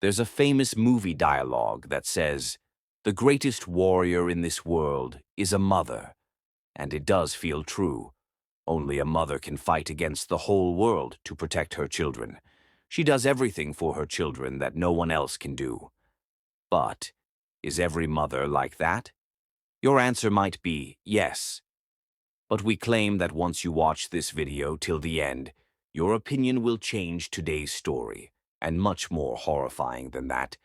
There's a famous movie dialogue that says, "The greatest warrior in this world is a mother." And it does feel true. Only a mother can fight against the whole world to protect her children. She does everything for her children that no one else can do. But is every mother like that? Your answer might be yes. But we claim that once you watch this video till the end, your opinion will change. Today's story, and much more horrifying than that,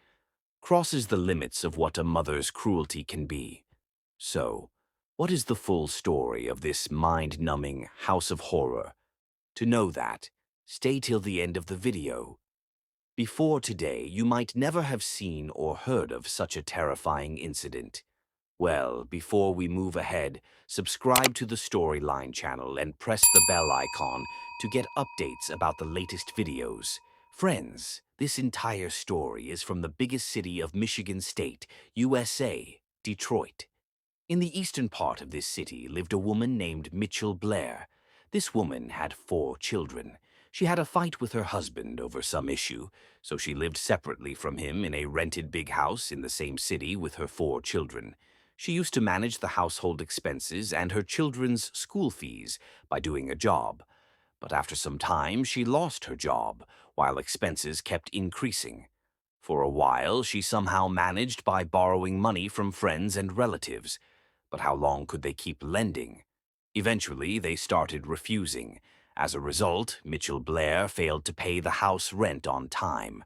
crosses the limits of what a mother's cruelty can be. So, what is the full story of this mind-numbing house of horror? To know that, stay till the end of the video. Before today, you might never have seen or heard of such a terrifying incident. Well, before we move ahead, subscribe to the Storyline channel and press the bell icon to get updates about the latest videos. Friends, this entire story is from the biggest city of Michigan State, USA, Detroit. In the eastern part of this city lived a woman named Mitchelle Blair. This woman had 4 children. She had a fight with her husband over some issue, so she lived separately from him in a rented big house in the same city with her 4 children. She used to manage the household expenses and her children's school fees by doing a job. But after some time, she lost her job, while expenses kept increasing. For a while, she somehow managed by borrowing money from friends and relatives. But how long could they keep lending? Eventually, they started refusing. As a result, Mitchelle Blair failed to pay the house rent on time.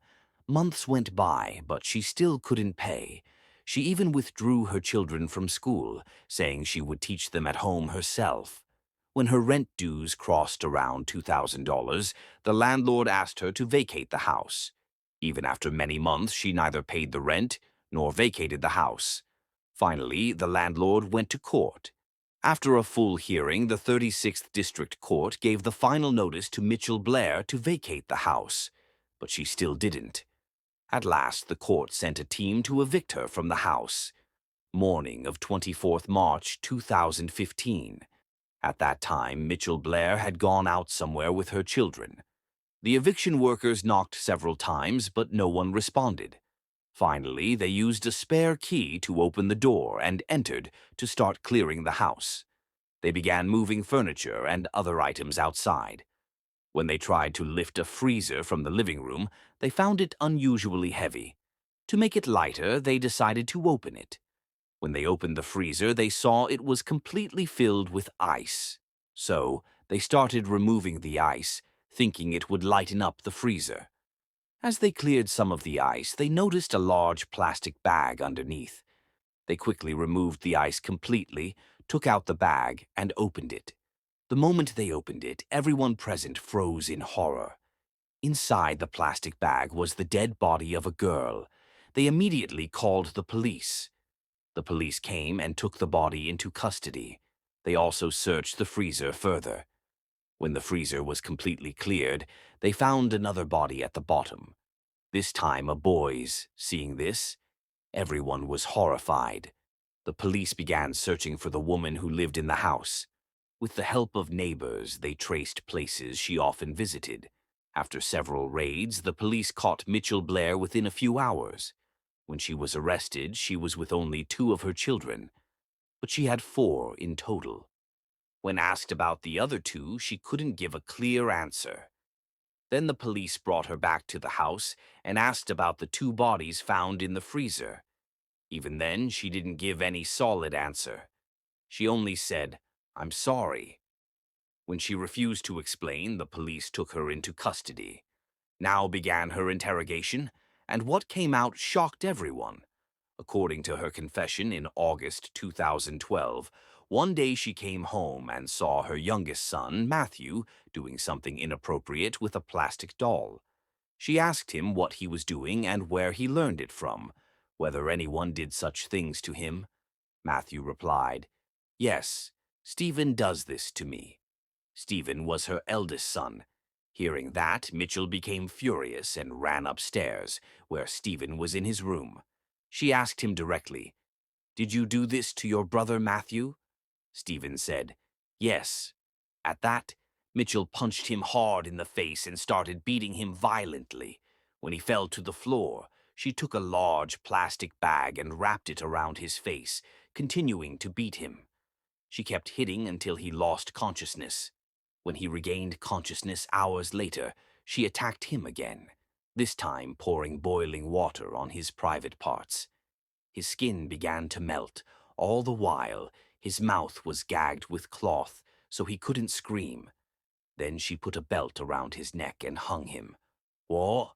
Months went by, but she still couldn't pay. She even withdrew her children from school, saying she would teach them at home herself. When her rent dues crossed around $2,000, the landlord asked her to vacate the house. Even after many months, she neither paid the rent nor vacated the house. Finally, the landlord went to court. After a full hearing, the 36th District Court gave the final notice to Mitchelle Blair to vacate the house, but she still didn't. At last, the court sent a team to evict her from the house. Morning of 24th March 2015. At that time, Mitchelle Blair had gone out somewhere with her children. The eviction workers knocked several times, but no one responded. Finally, they used a spare key to open the door and entered to start clearing the house. They began moving furniture and other items outside. When they tried to lift a freezer from the living room, they found it unusually heavy. To make it lighter, they decided to open it. When they opened the freezer, they saw it was completely filled with ice. So, they started removing the ice, thinking it would lighten up the freezer. As they cleared some of the ice, they noticed a large plastic bag underneath. They quickly removed the ice completely, took out the bag, and opened it. The moment they opened it, everyone present froze in horror. Inside the plastic bag was the dead body of a girl. They immediately called the police. The police came and took the body into custody. They also searched the freezer further. When the freezer was completely cleared, they found another body at the bottom. This time a boy's. Seeing this, everyone was horrified. The police began searching for the woman who lived in the house. With the help of neighbors, they traced places she often visited. After several raids, the police caught Mitchelle Blair within a few hours. When she was arrested, she was with only 2 of her children, but she had 4 in total. When asked about the other 2, she couldn't give a clear answer. Then the police brought her back to the house and asked about the 2 bodies found in the freezer. Even then, she didn't give any solid answer. She only said, "I'm sorry." When she refused to explain, the police took her into custody. Now began her interrogation, and what came out shocked everyone. According to her confession in August 2012, one day she came home and saw her youngest son, Matthew, doing something inappropriate with a plastic doll. She asked him what he was doing and where he learned it from, whether anyone did such things to him. Matthew replied, "Yes, Stephen does this to me." Stephen was her eldest son. Hearing that, Mitchelle became furious and ran upstairs, where Stephen was in his room. She asked him directly, "Did you do this to your brother Matthew?" Stephen said, "Yes." At that, Mitchelle punched him hard in the face and started beating him violently. When he fell to the floor, She took a large plastic bag and wrapped it around his face, continuing to beat him. She kept hitting until he lost consciousness. When he regained consciousness hours later, she attacked him again, this time pouring boiling water on his private parts. His skin began to melt. All the while, his mouth was gagged with cloth, so he couldn't scream. Then she put a belt around his neck and hung him. "What?"